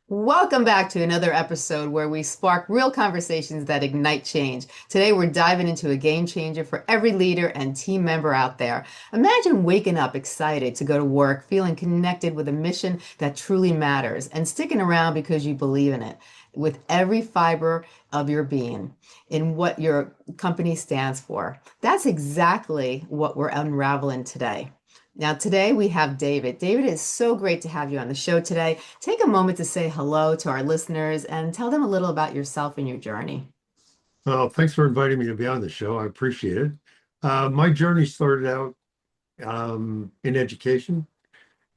Welcome back to another episode where we spark real conversations that ignite change. Today, we're diving into a game changer for every leader and team member out there. Imagine waking up excited to go to work, feeling connected with a mission that truly matters, and sticking around because you believe in it with every fiber of your being in what your company stands for. That's exactly what we're unraveling today. Now, today we have David. David, it's so great to have you on the show today. Take a moment to say hello to our listeners and tell them a little about yourself and your journey. Well, thanks for inviting me to be on the show. I appreciate it. My journey started out in education,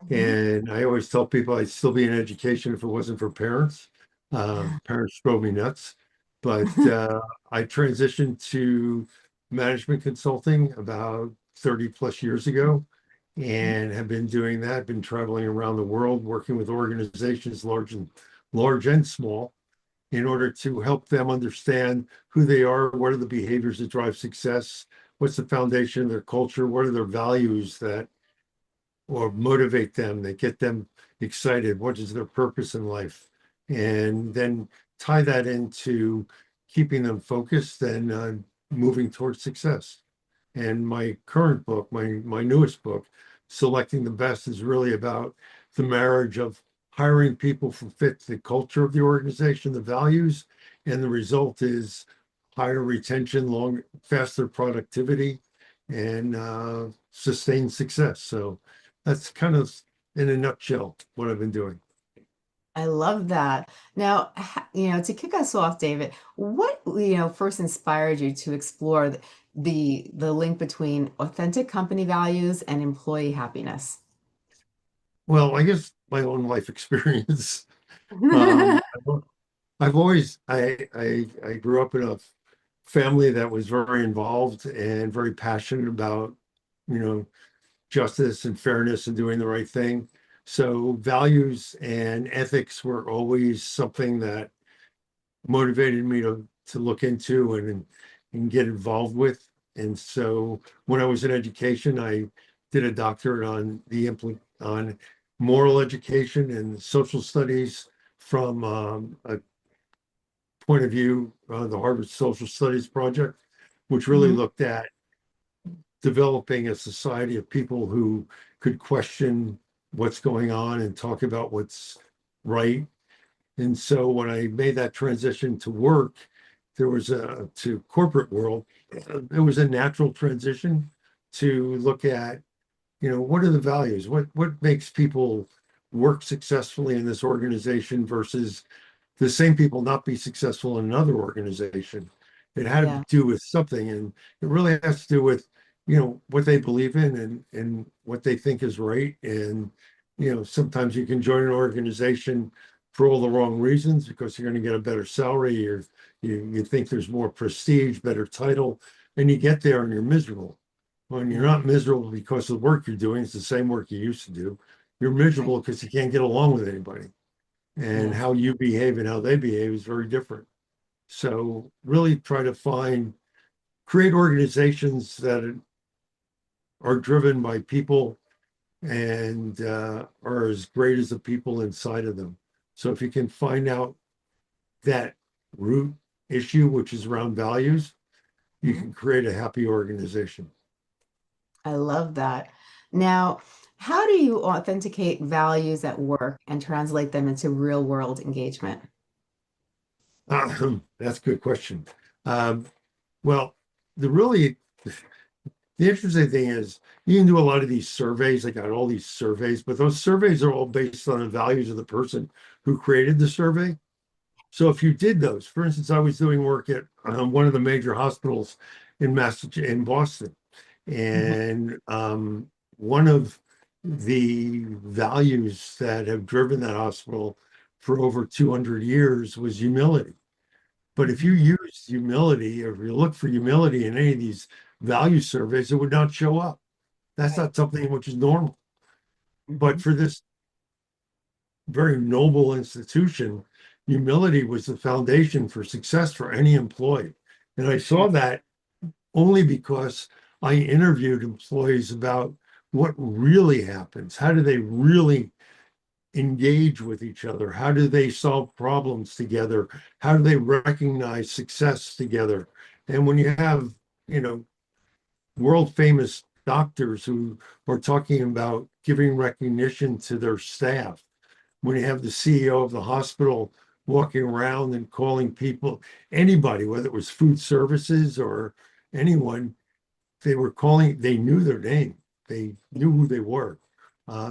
Mhm. and I always tell people I'd still be in education if it wasn't for parents. Parents drove me nuts, but I transitioned to management consulting about 30 plus years ago and have been doing that, been traveling around the world, working with organizations large and small in order to help them understand who they are, what are the behaviors that drive success, what's the foundation of their culture, what are their values that or motivate them, that get them excited, what is their purpose in life, and then tie that into keeping them focused and moving towards success. And my current book, my newest book, Selecting the Best, is really about the marriage of hiring people who fit the culture of the organization, the values, and the result is higher retention, faster productivity, and sustained success. So that's kind of in a nutshell what I've been doing. I love that. Now, to kick us off, David, what, first inspired you to explore the link between authentic company values and employee happiness? Well, I guess my own life experience. Um, I've always I grew up in a family that was very involved and very passionate about, you know, justice and fairness and doing the right thing. So values and ethics were always something that motivated me to look into and get involved with. And so when I was in education, I did a doctorate on on moral education and social studies from a point of view, the Harvard Social Studies Project, which really Mhm. looked at developing a society of people who could question what's going on and talk about what's right. And so when I made that transition to work, there was a to corporate world, it was a natural transition to look at, what are the values? What makes people work successfully in this organization versus the same people not be successful in another organization. It had to Yeah. do with something, and it really has to do with, what they believe in and what they think is right. And, sometimes you can join an organization for all the wrong reasons because you're going to get a better salary or you think there's more prestige, better title, and you get there and you're miserable. When you're Yeah. not miserable because of the work you're doing, it's the same work you used to do. You're Right. miserable because you can't get along with anybody and Yes. how you behave and how they behave is very different. So really try to create organizations that are driven by people and are as great as the people inside of them. So if you can find out that root issue, which is around values, you Mhm. can create a happy organization. I love that. Now, how do you authenticate values at work and translate them into real world engagement? That's a good question. Um, well, the really The interesting thing is you can do a lot of these surveys. I got all these surveys, but those surveys are all based on the values of the person who created the survey. So if you did those, for instance, I was doing work at one of the major hospitals in Massachusetts, in Boston, Mhm. and one of the values that have driven that hospital for over 200 years was humility. But if you Mhm. use humility or if you look for humility in any of these value surveys, it would not show up. That's Right. not something which is normal. But Mhm. for this very noble institution, humility was the foundation for success for any employee. And I saw Right. that only because I interviewed employees about what really happens. How do they really engage with each other? How do they solve problems together? How do they recognize success together? And when you have, you know, world famous doctors who are talking about giving recognition to their staff, when you have the CEO of the hospital walking around and calling people, anybody, whether it was food services or anyone, they were calling, they knew their name. They knew who they were.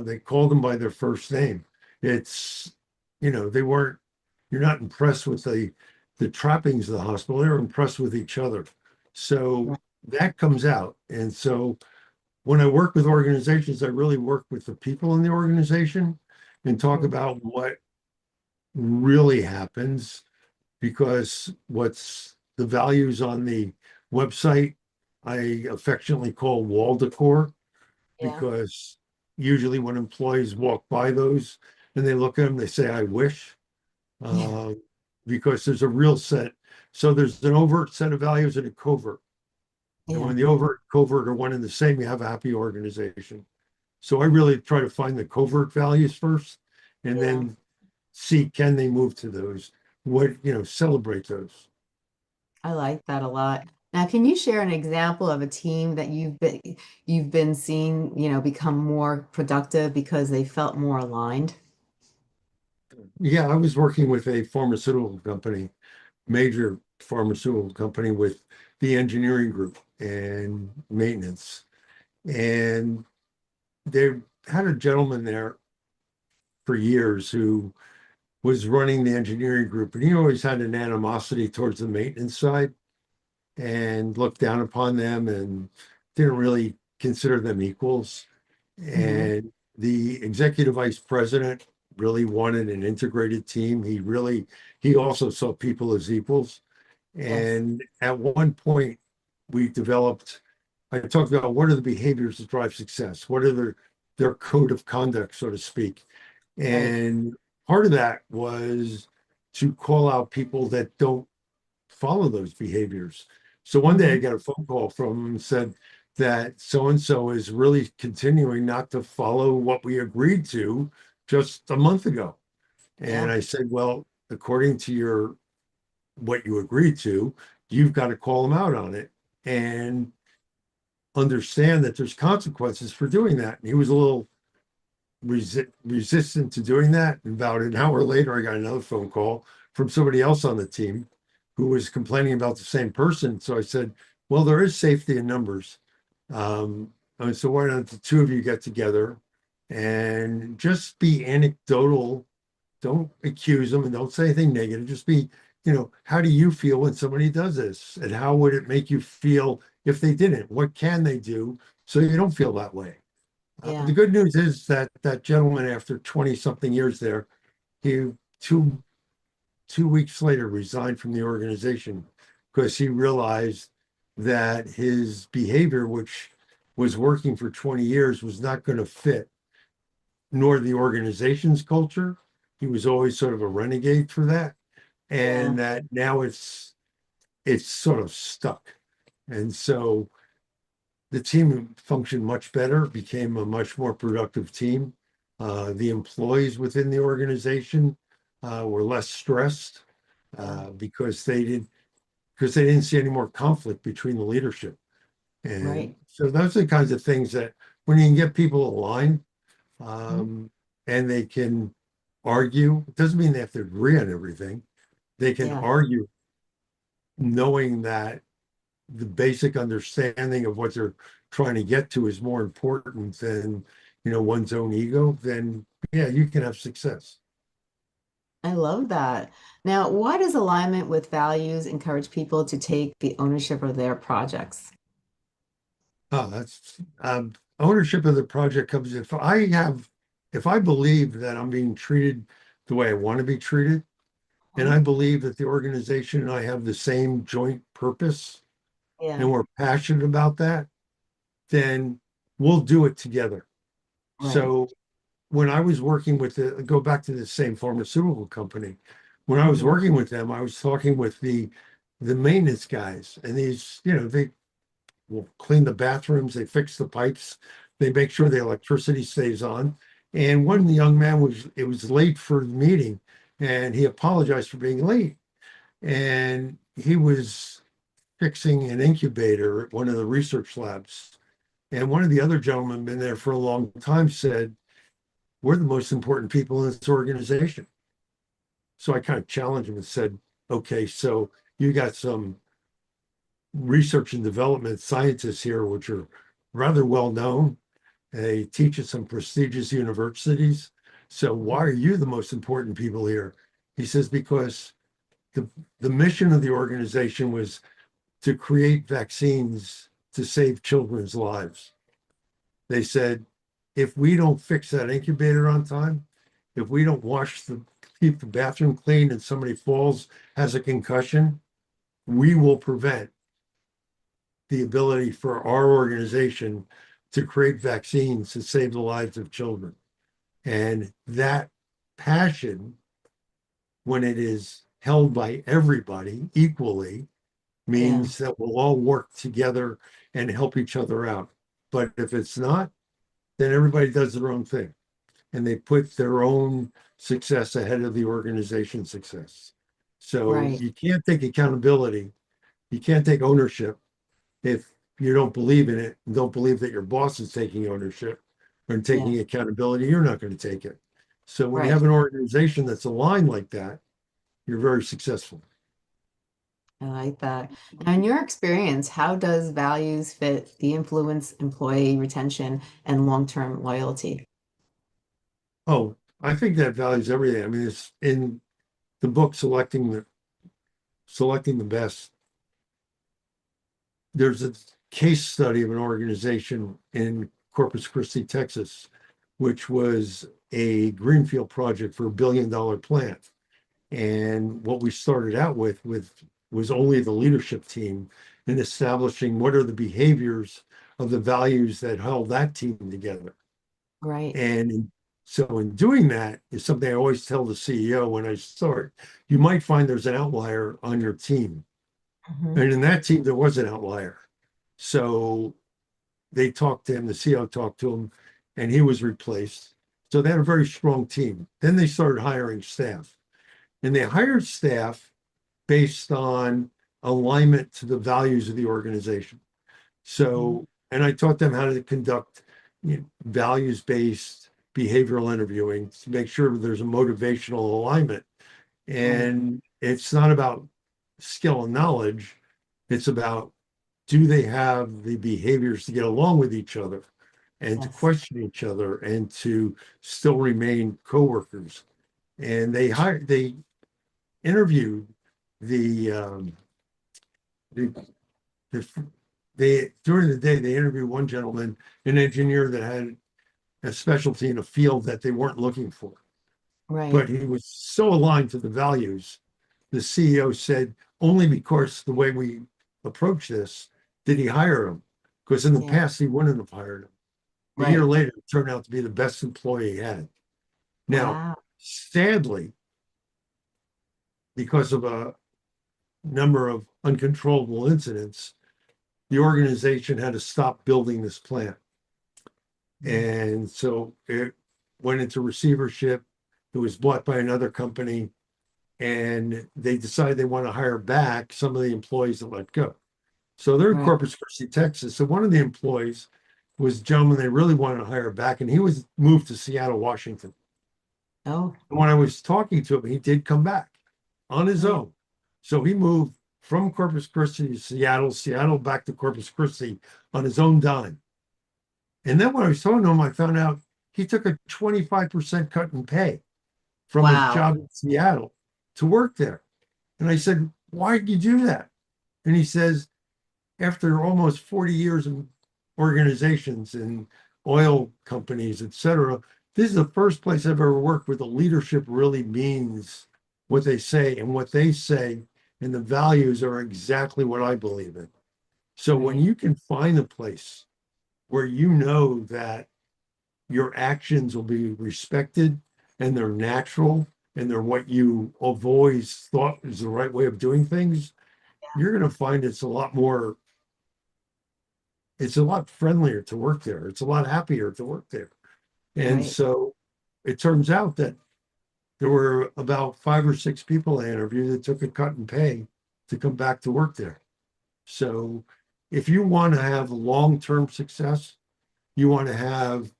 They called them by their first name. It's, they weren't, you're not impressed with the trappings of the hospital. They were impressed with each other. So Right. that comes out. And so when I work with organizations, I really work with the people in the organization and talk Mhm. about what really happens, because what's the values on the website I affectionately call wall decor, Yeah. because usually when employees walk by those and they look at them, they say, I wish, Yeah. uh, because there's a real set. So there's an overt set of values and a covert. And Yeah. when the overt and covert are one and the same, you have a happy organization. So I really try to find the covert values first and Yeah. then see, can they move to those? What, celebrate those. I like that a lot. Now, can you share an example of a team that you've been seeing, become more productive because they felt more aligned? Yeah, I was working with a pharmaceutical company, major pharmaceutical company, with the engineering group and maintenance. And they had a gentleman there for years who was running the engineering group, and he always had an animosity towards the maintenance side and looked down upon them and didn't really consider them equals. Hmm. And the executive vice president really wanted an integrated team. He also saw people as equals. Yes. And at one point, we developed, I talked about what are the behaviors that drive success? What are their code of conduct, so to speak? Right. And part of that was to call out people that don't follow those behaviors. So one day I Hmm. got a phone call from him and said that so and so is really continuing not to follow what we agreed to just a month ago. And Yeah. I said, well, according to your what you agreed to, you've got to call them out on it and understand that there's consequences for doing that. And he was a little resistant to doing that. And about an hour later, I got another phone call from somebody else on the team who was complaining about the same person. So I said, well, there is safety in numbers. And so why don't the two of you get together and just be anecdotal? Don't accuse them and don't say anything negative. Just be, how do you feel when somebody does this? And how would it make you feel if they didn't? What can they do so you don't feel that way? The Yeah. good news is that that gentleman, after 20 something years there, he two weeks later resigned from the organization because he realized that his behavior, which was working for 20 years, was not going to fit, nor the organization's culture. He was always sort of a renegade for that. Yeah. And that now it's sort of stuck. And so the team functioned much better, became a much more productive team. The employees within the organization were less stressed Yeah. because they didn't see any more conflict between the leadership. And Right. so those are the kinds of things that when you can get people aligned, Mhm. um, and they can argue, it doesn't mean they have to agree on everything. They can Yeah. argue knowing that the basic understanding of what they're trying to get to is more important than, one's own ego, then yeah, you can have success. I love that. Now, why does alignment with values encourage people to take the ownership of their projects? Oh, that's ownership of the project comes if I believe that I'm being treated the way I want to be treated, and Mhm. I believe that the organization and I have the same joint purpose Yeah. and we're passionate about that, then we'll do it together. Right. So when I was working with go back to the same pharmaceutical company, when I was Hmm. working with them, I was talking with the maintenance guys, and these, they will clean the bathrooms, they fix the pipes, they make sure the electricity stays on. And one young man was late for the meeting, and he apologized for being late. And he was fixing an incubator at one of the research labs. And one of the other gentlemen, been there for a long time, said, "We're the most important people in this organization." So I kind of challenged him and said, "Okay, so you got some research and development scientists here, which are rather well known. They teach at some prestigious universities. So why are you the most important people here?" He says, "Because the, the mission of the organization was to create vaccines to save children's lives." They said, "If we don't fix that incubator on time, if we don't keep the bathroom clean and somebody falls, has a concussion, we will prevent the ability for our organization to create vaccines to save the lives of children." And that passion, when it is held by everybody equally, Yeah, means that we'll all work together and help each other out. But if it's not, then everybody does their own thing and they put their own success ahead of the organization's success. So right. you can't take accountability, you can't take ownership if you don't believe in it and don't believe that your boss is taking ownership and Yeah, taking accountability, you're not going to take it. So when you right. have an organization that's aligned like that, you're very successful. I like that. Now, in your experience, how does values fit the influence employee retention and long-term loyalty? Oh, I think that values everything. I mean, it's in the book selecting the best. There's a case study of an organization in Corpus Christi, Texas, which was a greenfield project for $1 billion plant. And what we started out with was only the leadership team in establishing what are the behaviors of the values that held that team together. Right. And so in doing that is something I always tell the CEO when I start. You might find there's an outlier on your team. Hmm. And in that team, there was an outlier. So they talked to him, the CEO talked to him, and he was replaced. So they had a very strong team. Then they started hiring staff. And they hired staff based on alignment to the values of the organization. Hmm. So, and I taught them how to conduct, values-based behavioral interviewing to make sure there's a motivational alignment. Right. And it's not about skill and knowledge. It's about, do they have the behaviors to get along with each other and to Yes. question each other and to still remain coworkers? And they interviewed the the, the they during the day they interviewed one gentleman, an engineer that had a specialty in a field that they weren't looking for, Right. but he was so aligned to the values. The CEO said only because the way we approach this did he hire him, because in the Yeah. past he wouldn't have hired him. A year Right. later, it turned out to be the best employee he had. Now, Wow. sadly, because of a number of uncontrollable incidents, the organization had to stop building this plant. Mm. And so it went into receivership. It was bought by another company, and they decided they want to hire back some of the employees that let go. So they're in Right. Corpus Christi, Texas. So one of the employees was a gentleman they really wanted to hire back, and he was moved to Seattle, Washington. Oh, And when I was talking to him, he did come back on his right. own. So he moved from Corpus Christi to Seattle, Seattle back to Corpus Christi on his own dime. And then when I was talking to him, I found out he took a 25% cut in pay from his Wow. job in Seattle to work there. And I said, "Why did you do that?" And he says, "After almost 40 years in organizations and oil companies, et cetera, this is the first place I've ever worked where the leadership really means what they say, and what they say and the values are exactly what I believe in." So when Right. you can find a place where you know that your actions will be respected and they're natural and they're what you have always thought is the right way of doing things, you're going to find it's a lot friendlier to work there. It's a lot happier to work there. And Right. so it turns out that there were about 5 or 6 people I interviewed that took a cut in pay to come back to work there. So if you want to have long-term success, you want to have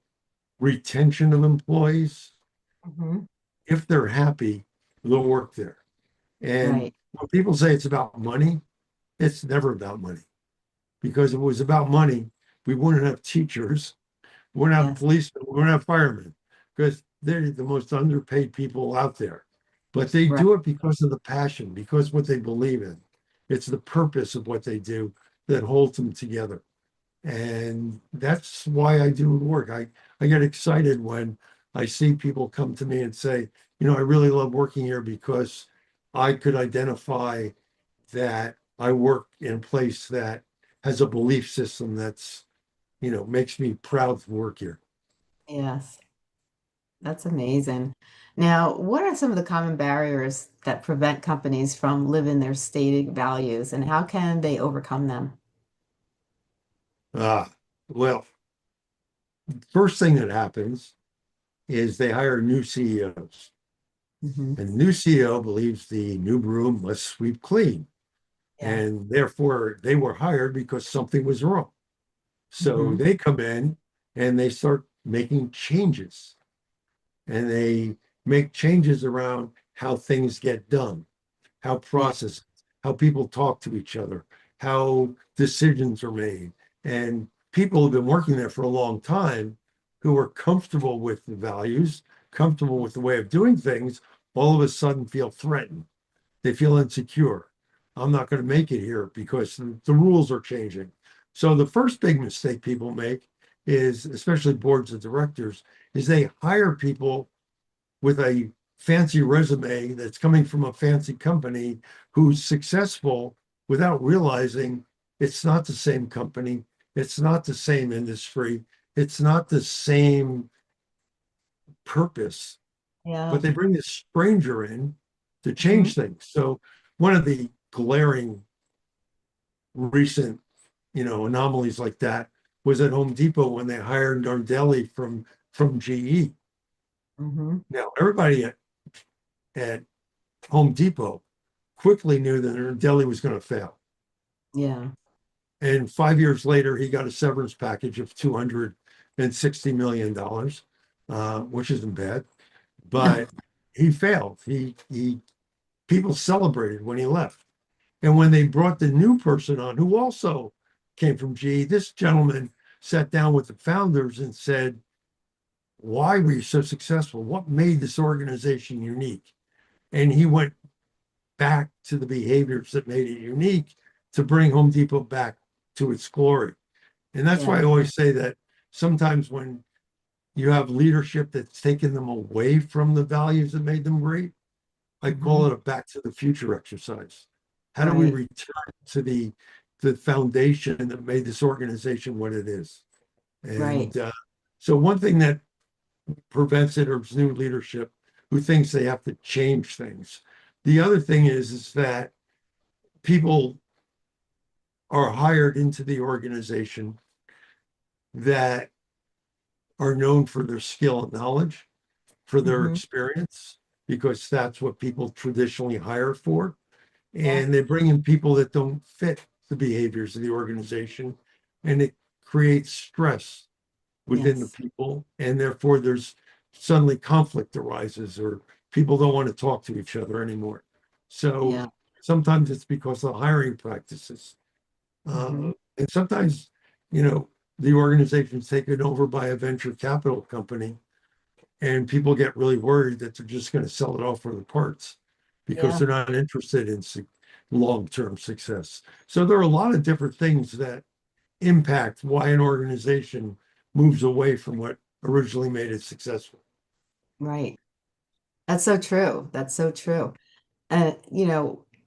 retention of employees. Hmm. If they're happy, they'll work there. And Right. when people say it's about money, it's never about money. Because if it was about money, we wouldn't have teachers, we wouldn't have Yes. policemen, we wouldn't have firemen, because they're the most underpaid people out there. But they Right. do it because of the passion, because what they believe in. It's the purpose of what they do that holds them together. And that's why I do work. I get excited when I see people come to me and say, I really love working here because I could identify that I work in a place that has a belief system that's, makes me proud to work here. Yes. That's amazing. Now, what are some of the common barriers that prevent companies from living their stated values, and how can they overcome them? Ah, well, first thing that happens is they hire new CEOs. Hmm. And the new CEO believes the new broom must sweep clean. Yeah. And therefore, they were hired because something was wrong. So Hmm. they come in and they start making changes, and they make changes around how things get done, how Yeah. process, how people talk to each other, how decisions are made. And people have been working there for a long time who are comfortable with the values, comfortable with the way of doing things, all of a sudden feel threatened. They feel insecure. I'm not going to make it here because the rules are changing. So the first big mistake people make is, especially boards of directors, is they hire people with a fancy resume that's coming from a fancy company who's successful without realizing it's not the same company, it's not the same industry, it's not the same purpose, but Yeah. they bring this stranger in to Hmm. change things. So one of the glaring recent, anomalies like that was at Home Depot when they hired Nardelli from GE. Hmm. Now everybody at Home Depot quickly knew that Nardelli was going to fail. Yeah. And 5 years later, he got a severance package of $260 million, which isn't bad, No. but he failed. He people celebrated when he left. And when they brought the new person on, who also came from GE, this gentleman sat down with the founders and said, why were you so successful? What made this organization unique? And he went back to the behaviors that made it unique to bring Home Depot back to its glory. And that's why I Yeah. always say that sometimes when you have leadership that's taken them away from the values that made them great, I call Hmm. it a back to the future exercise. How do we Right. return to the foundation that made this organization what it is? Right. And so one thing that prevents it is new leadership who thinks they have to change things. The other thing is that people are hired into the organization that are known for their skill and knowledge, for their Hmm. experience, because that's what people traditionally hire for. Yeah. And they bring in people that don't fit the behaviors of the organization, and it creates stress within the Yes. people, and therefore there's suddenly conflict arises, or people don't want to talk to each other anymore. So Yeah. sometimes it's because of hiring practices, Hmm. and sometimes, you know, the organization's taken over by a venture capital company, and people get really worried that they're just going to sell it off for the parts because Yeah. they're not interested in long-term success. So there are a lot of different things that impact why an organization moves away from what originally made it successful. Right. That's so true. That's so true. And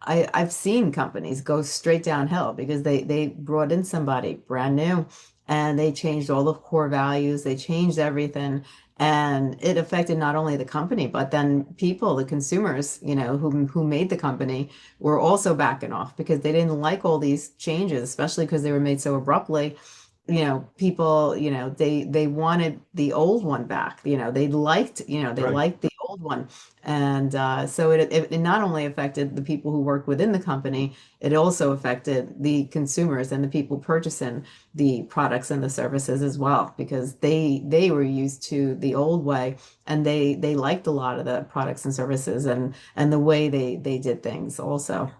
I've seen companies go straight downhill because they brought in somebody brand new and they changed all the core values, they changed everything, and it affected not only the company, but then people, the consumers, who made the company were also backing off because they didn't like all these changes, especially because they were made so abruptly. people, they wanted the old one back. They Right. liked the old one. And so it not only affected the people who worked within the company, it also affected the consumers and the people purchasing the products and the services as well, because they were used to the old way, and they liked a lot of the products and services and the way they did things also.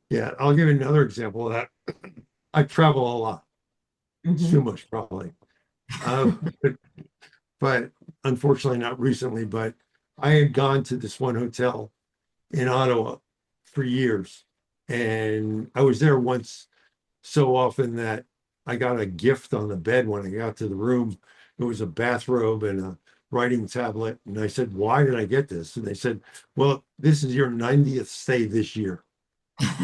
Yeah. I'll give you another example of that. I travel a lot. It's too Hmm. much probably. Uh, but unfortunately not recently, but I had gone to this one hotel in Ottawa for years. And I was there once so often that I got a gift on the bed when I got to the room. It was a bathrobe and a writing tablet. And I said, "Why did I get this?" And they said, "Well, this is your 90th stay this year.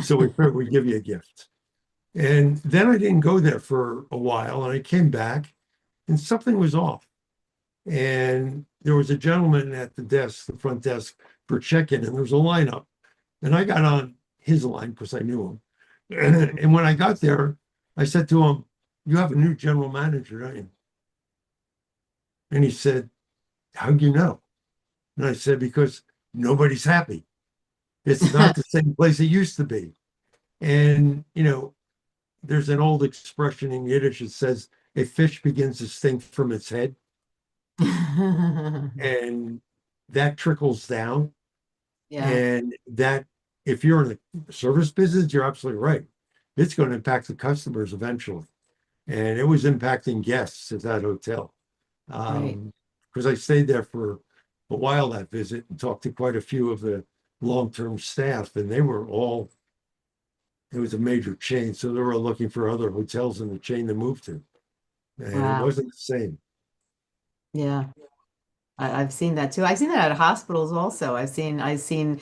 So we figured we'd give you a gift." And then I didn't go there for a while and I came back and something was off. And there was a gentleman at the desk, the front desk for check-in, and there was a lineup. And I got on his line because I knew him. And when I got there, I said to him, "You have a new general manager, don't you?" And he said, "How'd you know?" And I said, "Because nobody's happy. It's not the same place it used to be." And, there's an old expression in Yiddish that says, a fish begins to stink from its head. And that trickles down. Yeah, And that, if you're in the service business, you're absolutely right. It's going to impact the customers eventually. And it was impacting guests at that hotel. right. Because I stayed there for a while that visit and talked to quite a few of the long-term staff, and they were all, it was a major chain. So they were looking for other hotels in the chain to move to. And it Wow. wasn't the same. Yeah. I've seen that too. I've seen that at hospitals also. I've seen,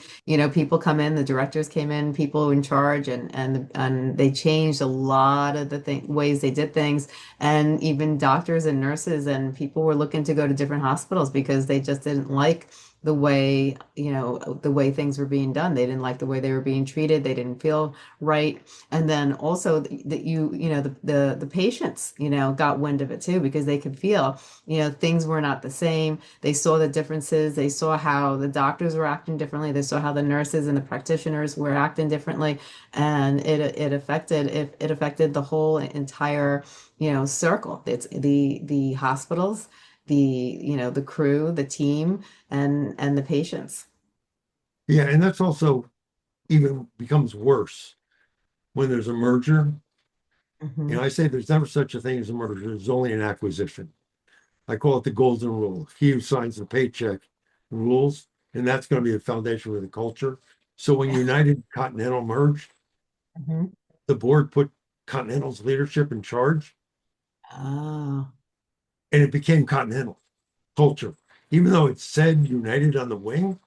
people come in, the directors came in, people in charge, and they changed a lot of the ways they did things. And even doctors and nurses and people were looking to go to different hospitals because they just didn't like the way things were being done. They didn't like the way they were being treated. They didn't feel right. And then also that the patients, got wind of it too, because they could feel, things were not the same. They saw the differences. They saw how the doctors were acting differently. They saw how the nurses and the practitioners were acting differently, and it affected the whole entire circle. It's the hospitals, the crew, the team, and the patients. Yeah, and that's also even becomes worse when there's a merger. Hmm. I say there's never such a thing as a merger, there's only an acquisition. I call it the golden rule. He who signs the paycheck rules, and that's going to be the foundation for the culture. So when United Continental merged, Hmm. the board put Continental's leadership in charge, Oh, and it became Continental culture, even though it said United on the wing.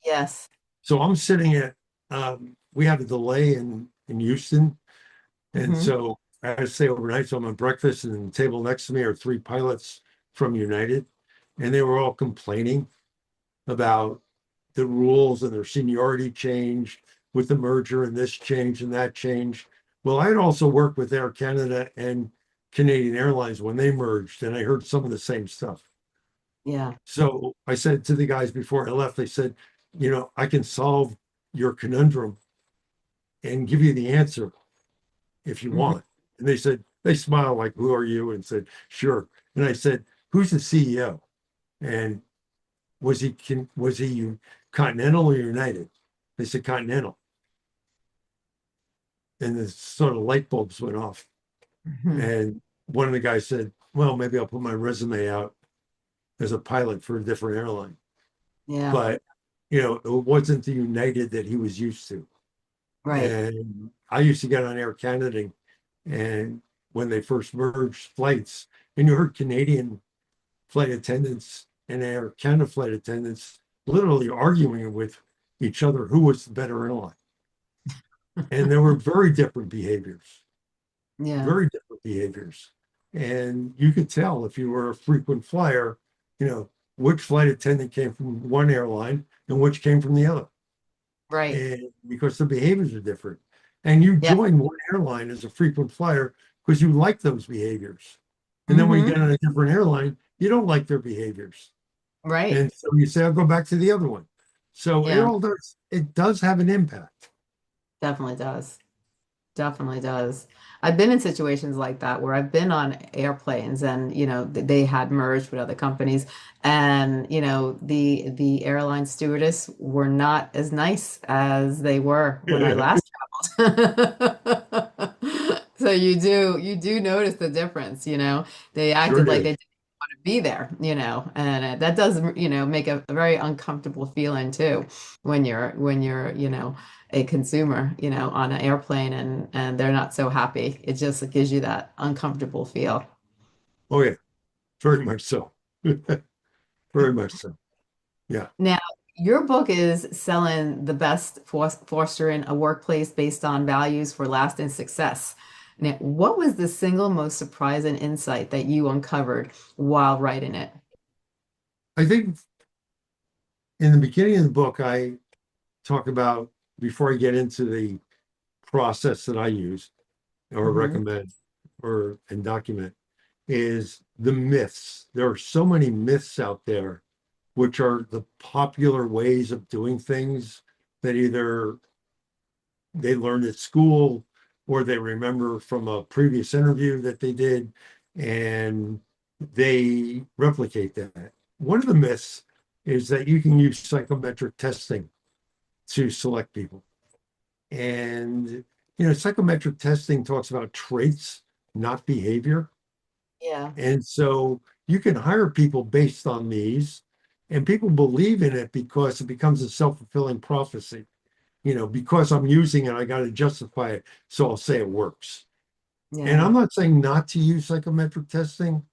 yes. So I'm sitting at, we have a delay in Houston. And Hmm. so I stay overnight. So I'm at breakfast, and the table next to me are three pilots from United. And they were all complaining about the rules and their seniority changed with the merger and this change and that change. Well, I had also worked with Air Canada and Canadian Airlines when they merged, and I heard some of the same stuff. Yeah. So I said to the guys before I left, I said, I can solve your conundrum and give you the answer if you Hmm. want. And they smiled like, "Who are you?" And said, "Sure." And I said, "Who's the CEO?" And was he Continental or United? They said Continental. And the sort of light bulbs went off. Hmm. And one of the guys said, "Well, maybe I'll put my resume out as a pilot for a different airline." Yeah. But it wasn't the United that he was used to. Right. And I used to get on Air Canada, and when they first merged flights, and you heard Canadian flight attendants and Air Canada flight attendants literally arguing with each other who was the better airline. And there were Yeah. very different behaviors. And you could tell if you were a frequent flyer, you know, which flight attendant came from one airline and which came from the other. Right. And because the behaviors are different. And you Yeah. join one airline as a frequent flyer because you like those behaviors. And then when you Mm-hmm. get on a different airline, you don't like their behaviors. Right. And so you say, I'll go back to the other one. So Yeah, it does have an impact. definitely does. Definitely does. I've been in situations like that where I've been on airplanes and, they had merged with other companies and, the airline stewardess were not as nice as they were when I last traveled. So you do notice the difference, They Sure acted like they do. didn't want to be there, and that does, make a very uncomfortable feeling too when you're, a consumer, on an airplane and they're not so happy. It just gives you that uncomfortable feel. Oh yeah, very much so. Very much so. Yeah. Now, your book is selling the best fostering a workplace based on values for lasting success. Now, what was the single most surprising insight that you uncovered while writing it? I think in the beginning of the book, I talk about, before I get into the process that I use or Hmm. recommend or and document, is the myths. There are so many myths out there, which are the popular ways of doing things that either they learned at school or they remember from a previous interview that they did, and they replicate that. One of the myths is that you can use psychometric testing to select people. And, psychometric testing talks about traits, not behavior. Yeah, And so you can hire people based on these, and people believe in it because it becomes a self-fulfilling prophecy. Because I'm using it, I got to justify it. So I'll say it works. And yeah, I'm not saying not to use psychometric testing.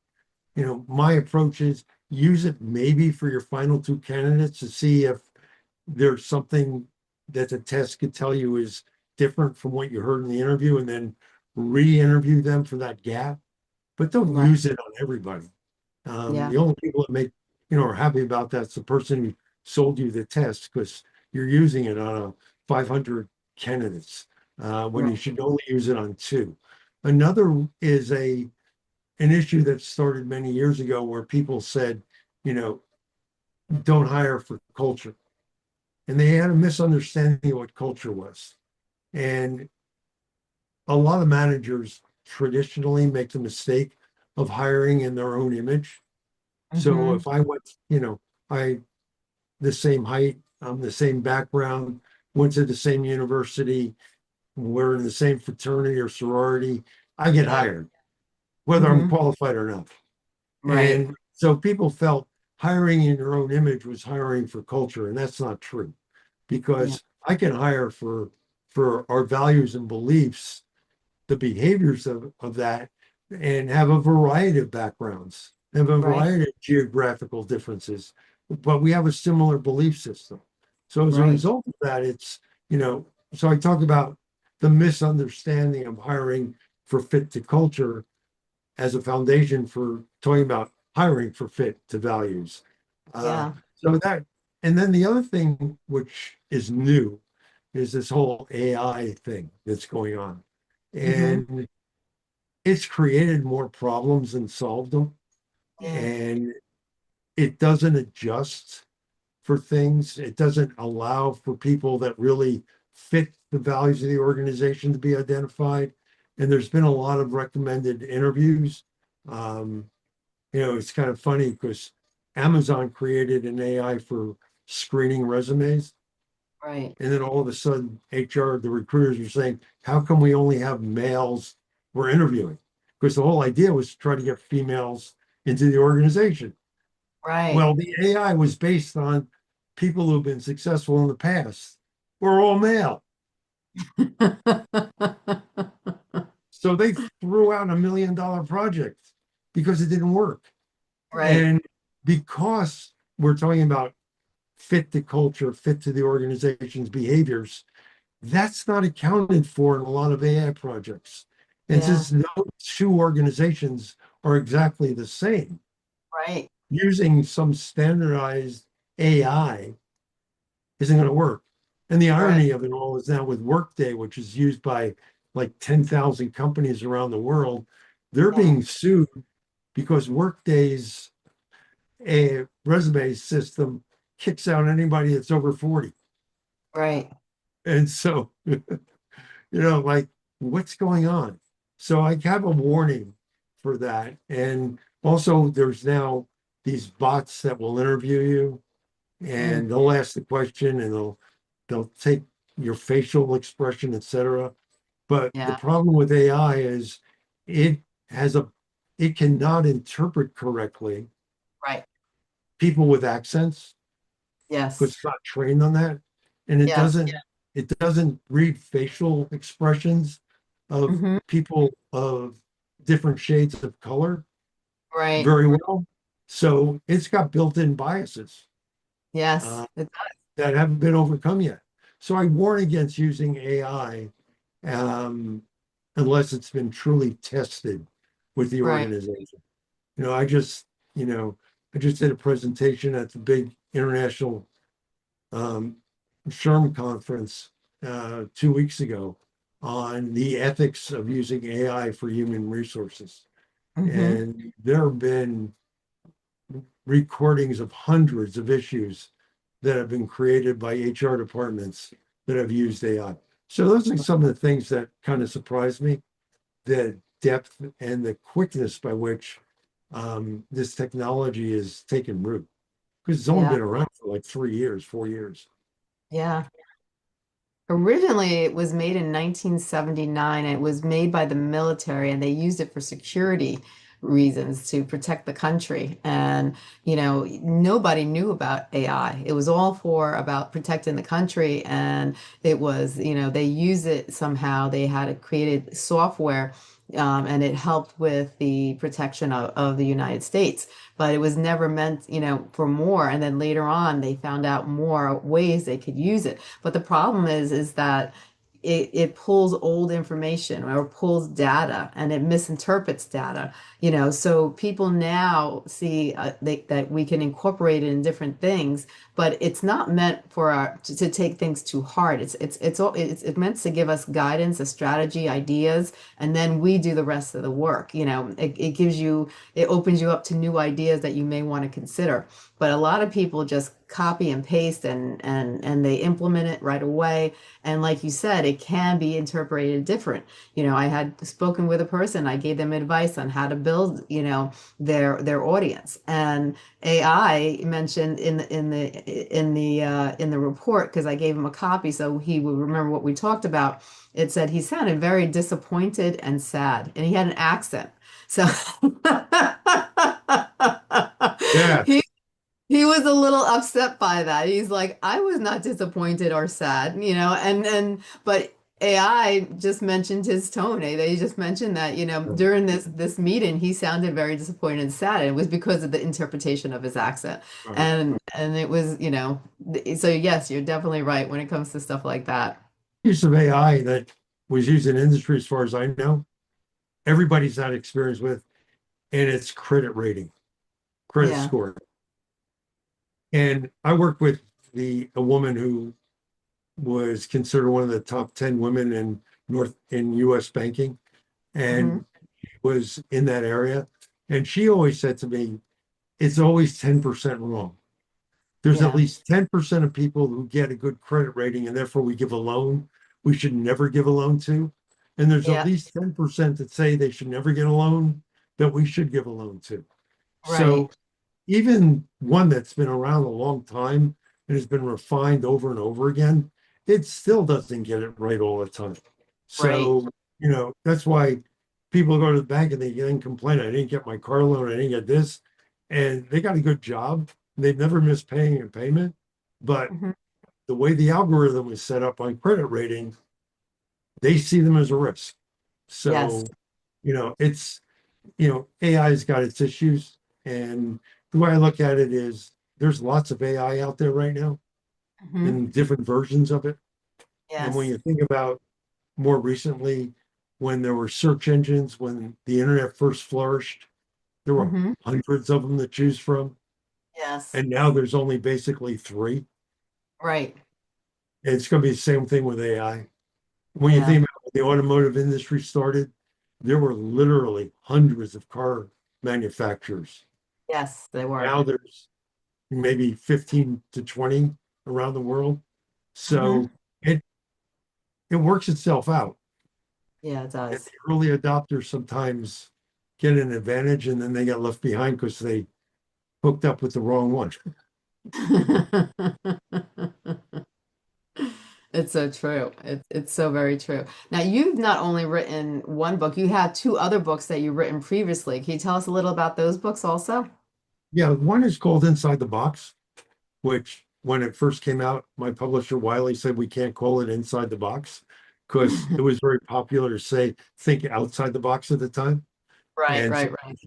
My approach is use it maybe for your final two candidates to see if there's something that the test could tell you is different from what you heard in the interview, and then re-interview them for that gap. But don't right. use it on everybody. Yeah, The only people that are happy about that's the person who sold you the test, because you're using it on a 500 candidates when you right. should only use it on two. Another is an issue that started many years ago where people said, you know, don't hire for culture. And they had a misunderstanding of what culture was. And a lot of managers traditionally make the mistake of hiring in their own image. So Hmm. if I went, I the same height, I'm the same background, went to the same university, we're in the same fraternity or sorority, I get Yeah. hired, whether I'm Hmm. qualified or not. Right. And so people felt hiring in your own image was hiring for culture, and that's not true, Yeah. because I can hire for our values and beliefs, the behaviors of that, and have a variety of backgrounds, have a Right. variety of geographical differences, but we have a similar belief system. So as a Right. result of that, you know, so I talk about the misunderstanding of hiring for fit to culture as a foundation for talking about hiring for fit to values. Uh, Yeah. so that, and then the other thing which is new is this whole AI thing that's going on. Hmm. And it's created more problems than solved them. Yeah. And it doesn't adjust for things. It doesn't allow for people that really fit the values of the organization to be identified. And there's been a lot of recommended interviews. Um, it's kind of funny because Amazon created an AI for screening resumes. Right. And then all of a sudden, HR, the recruiters are saying, how come we only have males we're interviewing? Because the whole idea was to try to get females into the organization. Right. Well, the AI was based on people who've been successful in the past. We're all male. So they threw out $1 million project because it didn't work. Right. And because we're talking about fit to culture, fit to the organization's behaviors, that's not accounted for in a lot of AI projects. And Yeah. since no two organizations are exactly the same, Right. using some standardized AI isn't going to work. And the Right. irony of it all is now with Workday, which is used by like 10,000 companies around the world, they're Yeah. being sued because Workday's a resume system kicks out anybody that's over 40. Right. And so, like, what's going on? So I have a warning for that. And also, there's now these bots that will interview you Mm. and they'll ask the question and they'll take your facial expression, etc. But the Yeah. problem with AI is it has a it cannot interpret correctly Right. people with accents because Yes. it's not trained on that. And it Yes. doesn't read facial expressions of Hmm. people of different shades of color Right. very well. So it's got built-in biases Yes. uh, that haven't been overcome yet. So I warn against using AI um, unless it's been truly tested with the Right. organization. You know, I just, you know, I just did a presentation at the big international um, SHRM conference 2 weeks ago on the ethics of using AI for human resources. Hmm. And there have been recordings of hundreds of issues that have been created by HR departments that have used AI. So those are some of the things that kind of surprised me, the depth and the quickness by which this technology is taking root. Because it's only Yeah. been around for like 3 years, 4 years. Yeah. Originally, it was made in 1979. It was made by the military, and they used it for security reasons to protect the country. And, nobody knew about AI. It was all for about protecting the country. And it was, they use it somehow. They had it created software, and it helped with the protection of the United States. But it was never meant, for more. And then later on, they found out more ways they could use it. But the problem is that it pulls old information or pulls data and it misinterprets data, so people now see that we can incorporate it in different things, but it's not meant for to take things too hard. It's meant to give us guidance, a strategy, ideas, and then we do the rest of the work. It opens you up to new ideas that you may want to consider. But a lot of people just copy and paste and they implement it right away. And like you said, it can be interpreted different. I had spoken with a person, I gave them advice on how to build, their audience. And AI mentioned in the report, because I gave him a copy so he would remember what we talked about. It said he sounded very disappointed and sad, and he had an accent. So Yeah. he he was a little upset by that. He's like, I was not disappointed or sad, but AI just mentioned his tone. They just mentioned that, during this meeting, he sounded very disappointed and sad. And it was because of the interpretation of his accent. Right. And it was, so yes, you're definitely right when it comes to stuff like that. Use of AI that was used in industry, as far as I know, everybody's had experience with, and it's credit rating, credit Yeah. score. And I worked with a woman who was considered one of the top 10 women in US banking Hmm. and was in that area. And she always said to me, it's always 10% wrong. There's at Yeah. least 10% of people who get a good credit rating and therefore we give a loan we should never give a loan to. And there's at Yeah. least 10% that say they should never get a loan that we should give a loan to. So Right. even one that's been around a long time and has been refined over and over again, it still doesn't get it right all the time. Right. So, that's why people go to the bank and they then complain, I didn't get my car loan, I didn't get this. And they got a good job. They've never missed paying a payment. But Hmm. the way the algorithm is set up on credit rating, they see them as a risk. Yes. So, it's AI's got its issues. And the way I look at it is there's lots of AI out there right now Hmm. and different versions of it. And when Yes. you think about more recently, when there were search engines, when the internet first flourished, there were Hmm. hundreds of them to choose from. Yes. And now there's only basically three. Right. And it's going to be the same thing with AI. When you Yeah. think about the automotive industry started, there were literally hundreds of car manufacturers. Yes, they were. Now there's maybe 15 to 20 around the world. Hmm. So it it works itself out. Yeah, it And does. the early adopters sometimes get an advantage and then they get left behind because they hooked up with the wrong one. It's so true. It's so very true. Now, you've not only written one book, you have two other books that you've written previously. Can you tell us a little about those books also? Yeah, one is called Inside the Box, which when it first came out, my publisher Wiley said we can't call it Inside the Box because it was very popular to say think outside the box at the time. Right, And so, right, right.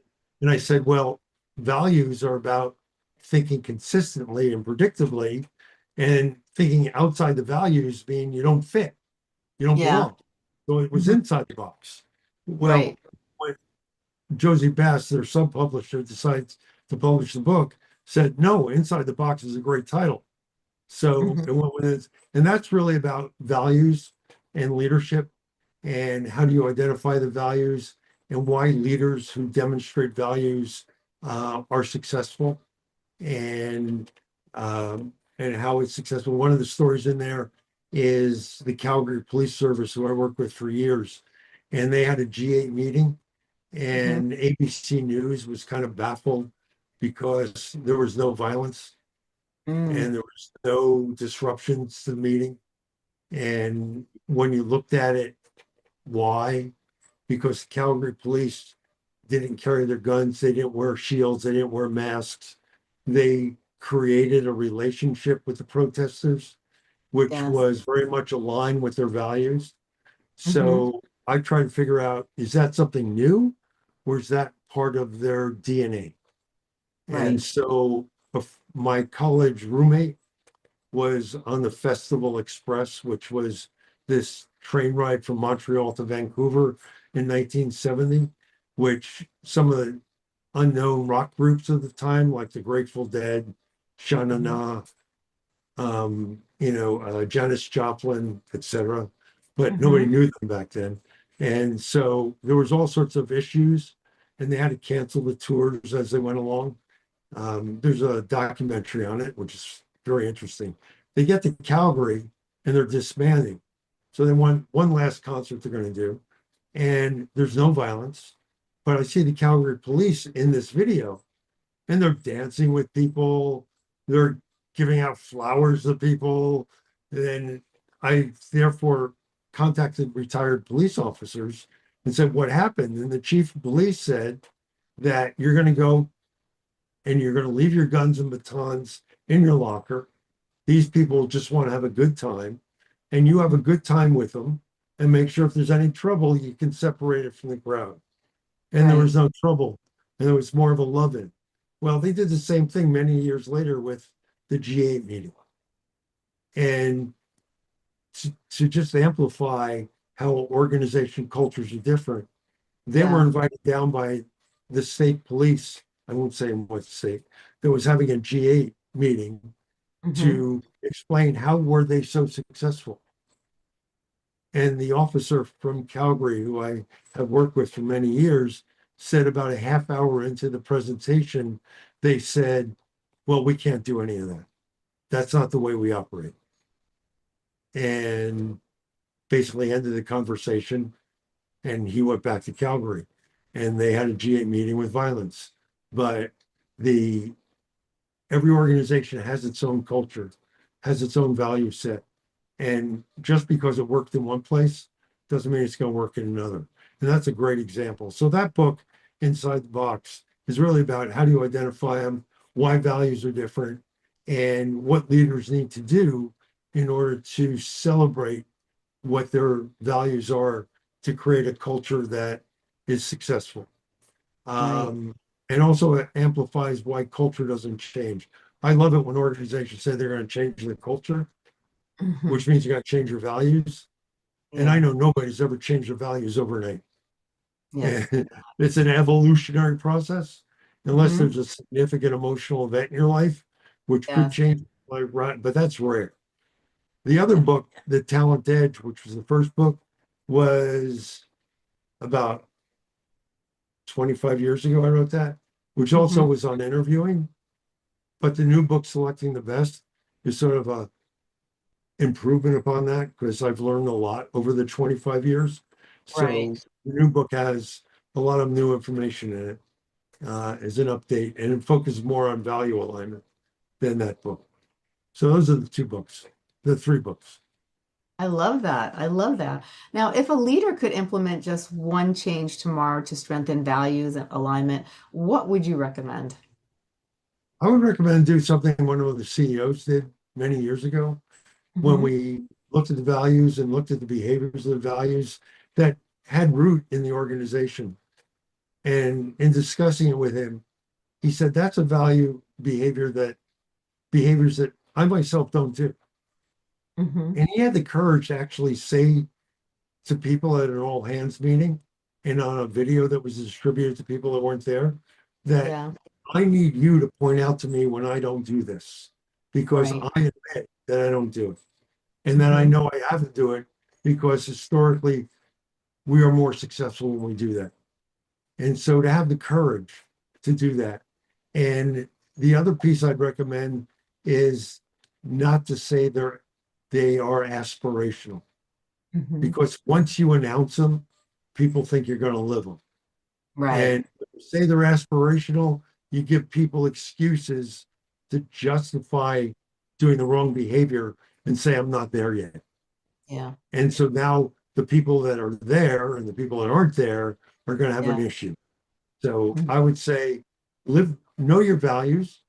and I said, well, values are about thinking consistently and predictably, and thinking outside the values mean you don't fit, you don't Yeah. belong. So it was Hmm. inside the box. Right. Well, when Josie Bass, their sub-publisher, decides to publish the book, said, no, Inside the Box is a great title. So Hmm. it went with it. And that's really about values and leadership and how do you identify the values and why leaders who demonstrate values are successful and how it's successful. One of the stories in there is the Calgary Police Service, who I worked with for years, and they had a G8 meeting, Hmm. and ABC News was kind of baffled because there was no violence Mm. and there was no disruptions to the meeting. And when you looked at it, why? Because Calgary police didn't carry their guns, they didn't wear shields, they didn't wear masks. They created a relationship with the protesters, which Yes. was very much aligned with their values. Hmm. So I try to figure out, is that something new or is that part of their DNA? And Right. so my college roommate was on the Festival Express, which was this train ride from Montreal to Vancouver in 1970, which some of the unknown rock groups of the time, like the Grateful Dead, Sha Na Hmm. Na, Janis Joplin, etc. But nobody Hmm. knew them back then. And so there was all sorts of issues, and they had to cancel the tours as they went along. There's a documentary on it, which is very interesting. They get to Calgary and they're disbanding. So they want one last concert they're going to do, and there's no violence. But I see the Calgary police in this video, and they're dancing with people, they're giving out flowers to people. And I therefore contacted retired police officers and said, what happened? And the chief of police said that you're going to go and you're going to leave your guns and batons in your locker. These people just want to have a good time, and you have a good time with them and make sure if there's any trouble, you can separate it from the crowd. And there was Right. no trouble, and there was more of a love in. Well, they did the same thing many years later with the G8 meeting. And to just amplify how organization cultures are different, they were Yeah. invited down by the state police. I won't say what state that was having a G8 meeting Hmm. to explain how were they so successful. And the officer from Calgary, who I have worked with for many years, said about a half hour into the presentation, they said, well, we can't do any of that. That's not the way we operate. And basically ended the conversation. And he went back to Calgary and they had a G8 meeting with violence. But the every organization has its own culture, has its own value set. And just because it worked in one place doesn't mean it's going to work in another. And that's a great example. So that book, Inside the Box, is really about how do you identify them, why values are different, and what leaders need to do in order to celebrate what their values are to create a culture that is successful. Right. Um, and also it amplifies why culture doesn't change. I love it when organizations say they're going to change the culture, Hmm. which means you got to change your values. And I Yeah. know nobody's ever changed their values overnight. Yes. It's an evolutionary process, unless Hmm. there's a significant emotional event in your life, which could Yes. change, but that's rare. The other Yeah. book, The Talent Edge, which was the first book, was about 25 years ago. I wrote that, which also Hmm. was on interviewing. But the new book, Selecting the Best, is sort of a improvement upon that because I've learned a lot over the 25 years. Right. So the new book has a lot of new information in it, as an update, and it focuses more on value alignment than that book. So those are the two books, the three books. I love that. I love that. Now, if a leader could implement just one change tomorrow to strengthen values and alignment, what would you recommend? I would recommend do something one of the CEOs did many years ago when Hmm. we looked at the values and looked at the behaviors of the values that had root in the organization. And in discussing it with him, he said that's a value behavior that behaviors that I myself don't do. Hmm. And he had the courage to actually say to people at an all hands meeting and on a video that was distributed to people that weren't there that Yeah. I need you to point out to me when I don't do this because Right. I admit that I don't do it. And then I Hmm. know I have to do it because historically we are more successful when we do that. And so to have the courage to do that. And the other piece I'd recommend is not to say they are aspirational Hmm. because once you announce them, people think you're going to live them. Right. And say they're aspirational, you give people excuses to justify doing the wrong behavior and say, I'm not there yet. Yeah. And so now the people that are there and the people that aren't there are going to have an Yeah. issue. So Mhm. I would say know your values,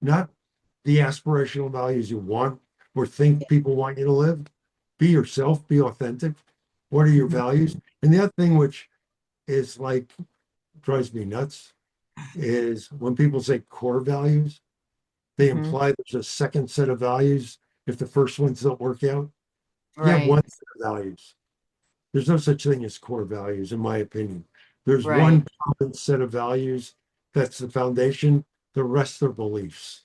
not the aspirational values you want or think Yeah. people want you to live. Be yourself, be authentic. What are your Mhm. values? And the other thing which is like drives me nuts is when people say core values, they Mhm. imply there's a second set of values if the first ones don't work out. You have Right. one set of values. There's no such thing as core values, in my opinion. There's Right. one common set of values that's the foundation, the rest are beliefs.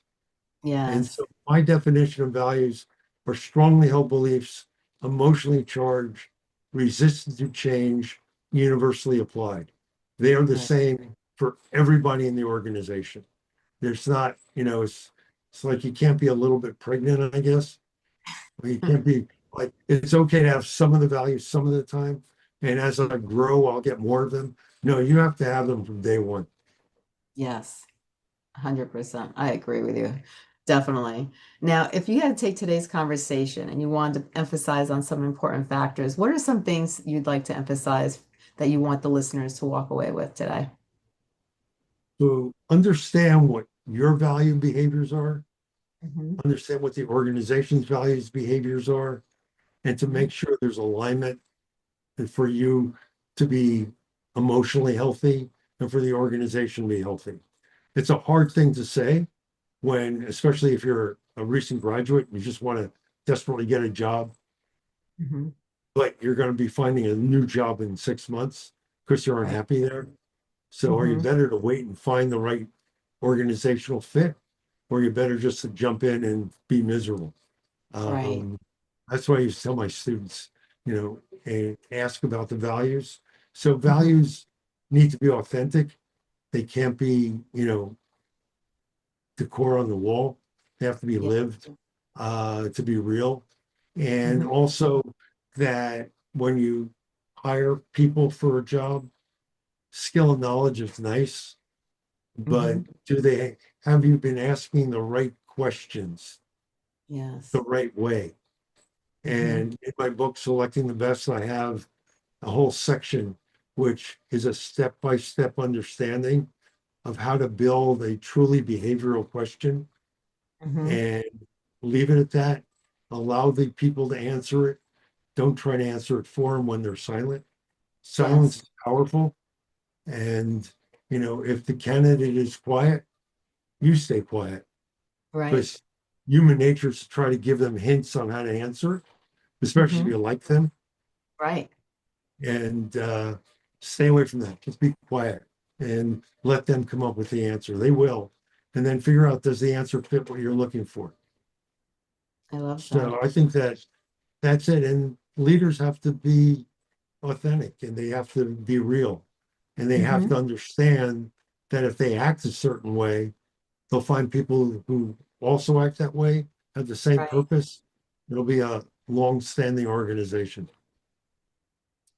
And Yes. so my definition of values are strongly held beliefs, emotionally charged, resistant to change, universally applied. They are the Right. same for everybody in the organization. There's not, it's like you can't be a little bit pregnant, I guess. Or you can't be like, it's okay to have some of the values some of the time. And as I grow, I'll get more of them. No, you have to have them from day one. Yes. 100%. I agree with you. Definitely. Now, if you had to take today's conversation and you wanted to emphasize on some important factors, what are some things you'd like to emphasize that you want the listeners to walk away with today? So understand what your value behaviors are, Hmm. understand what the organization's values behaviors are, and to Hmm. make sure there's alignment and for you to be emotionally healthy and for the organization to be healthy. It's a hard thing to say when, especially if you're a recent graduate, and you just want to desperately get a job, Hmm. but you're going to be finding a new job in 6 months because you're Right. unhappy there. So are you Hmm. better to wait and find the right organizational fit, or you better just to jump in and be miserable? Right. Um, that's why I used to tell my students, and ask about the values. So Hmm. values need to be authentic. They can't be, decor on the wall. They have to be Yeah. lived, to be real. And Hmm. also that when you hire people for a job, skill and knowledge is nice, but Hmm. have you been asking the right questions the Yes. right way? Hmm. And in my book, Selecting the Best, I have a whole section which is a step-by-step understanding of how to build a truly behavioral question Hmm. and leave it at that. Allow the people to answer it. Don't try to answer it for them when they're silent. Silence Yes. is powerful. And, if the candidate is quiet, you stay quiet Right. because human nature is to try to give them hints on how to answer, especially if Hmm. you like them. Right. And stay away from that. Just be quiet and let them come up with the answer. They will. And then figure out, does the answer fit what you're looking for? I love that. So I think that that's it. And leaders have to be authentic and they have to be real. And they have to Hmm. understand that if they act a certain way, they'll find people who also act that way, have the same Right. purpose. It'll be a long-standing organization.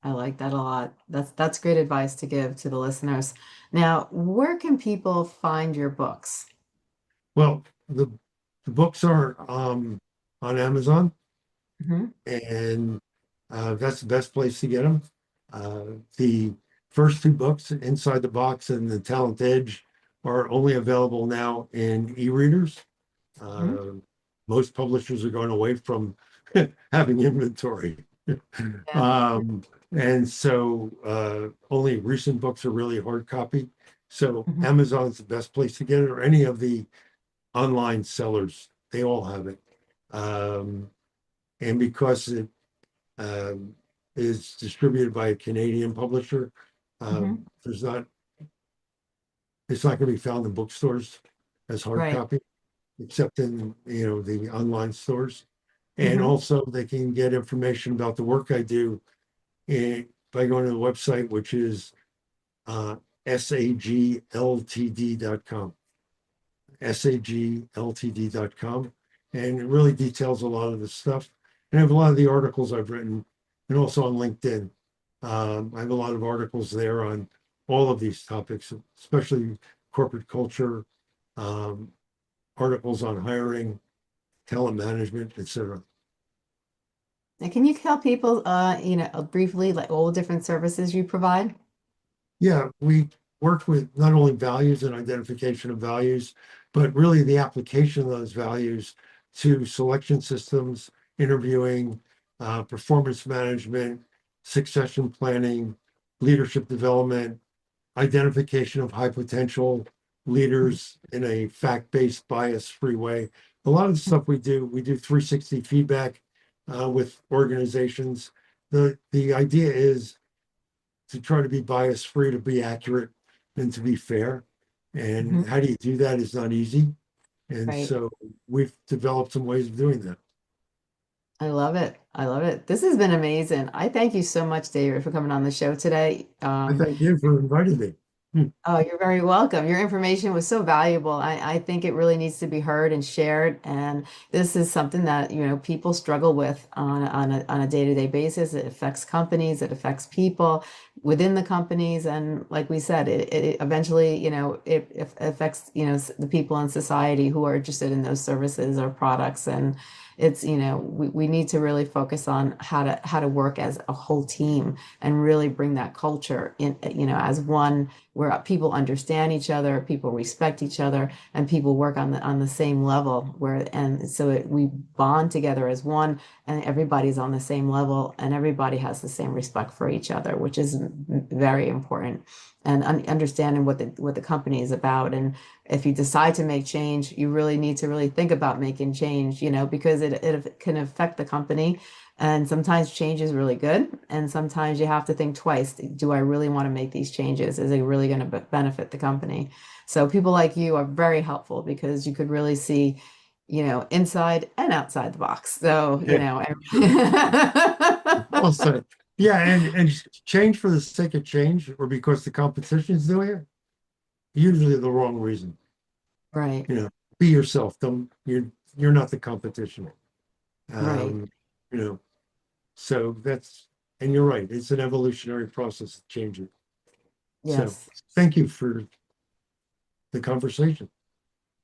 I like that a lot. That's great advice to give to the listeners. Now, where can people find your books? Well, the books are on Amazon, Hmm. and that's the best place to get them. The first two books, Inside the Box and The Talent Edge, are only available now in e-readers. Hmm. Uh, Most publishers are going away from having inventory. Yeah. Um, and so only recent books are really hard copy. So Hmm. Amazon's the best place to get it, or any of the online sellers. They all have it. Um, and because it um, is distributed by a Canadian publisher, Hmm. there's not it's not going to be found in bookstores as hard Right. copy, except in the online stores. And Hmm. also they can get information about the work I do by going to the website, which is sagltd.com, sagltd.com. And it really details a lot of the stuff. And I have a lot of the articles I've written, and also on LinkedIn. I have a lot of articles there on all of these topics, especially corporate culture, um, articles on hiring, talent management, etc. And can you tell people, briefly, like all the different services you provide? Yeah, we worked with not only values and identification of values, but really the application of those values to selection systems, interviewing, performance management, succession planning, leadership development, identification of high potential leaders in a fact-based, bias-free way. A lot of the stuff we do 360 feedback with organizations. The idea is to try to be bias free, to be accurate, and to be fair. And Hmm. how do you do that is not easy. And Right. so we've developed some ways of doing that. I love it. I love it. This has been amazing. I thank you so much, David, for coming on the show today. I thank you for inviting me. Hmm. Oh, you're very welcome. Your information was so valuable. I think it really needs to be heard and shared. And this is something that, people struggle with on a day-to-day basis. It affects companies, it affects people within the companies. And like we said, it eventually, it affects, the people in society who are interested in those services or products. And it's, we need to really focus on how to work as a whole team and really bring that culture in, as one where people understand each other, people respect each other, and people work on the same level. And so we bond together as one, and everybody's on the same level, and everybody has the same respect for each other, which is very important. And understanding what the company is about, and if you decide to make change, you really need to really think about making change, because it can affect the company. And sometimes change is really good. And sometimes you have to think twice. Do I really want to make these changes? Is it really going to benefit the company? So people like you are very helpful because you could really see, inside and outside the box. So, Yeah, sure. Well said. Yeah, and change for the sake of change or because the competition is doing it, usually the wrong reason. Right, You know, be yourself. Don't you're not the competition. right. Um, you know, so that's and you're right. It's an evolutionary process to change it. So Yes. thank you for the conversation.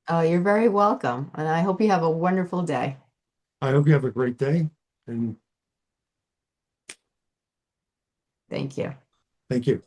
Oh, you're very welcome. And I hope you have a wonderful day. I hope you have a great day and Thank you. thank you.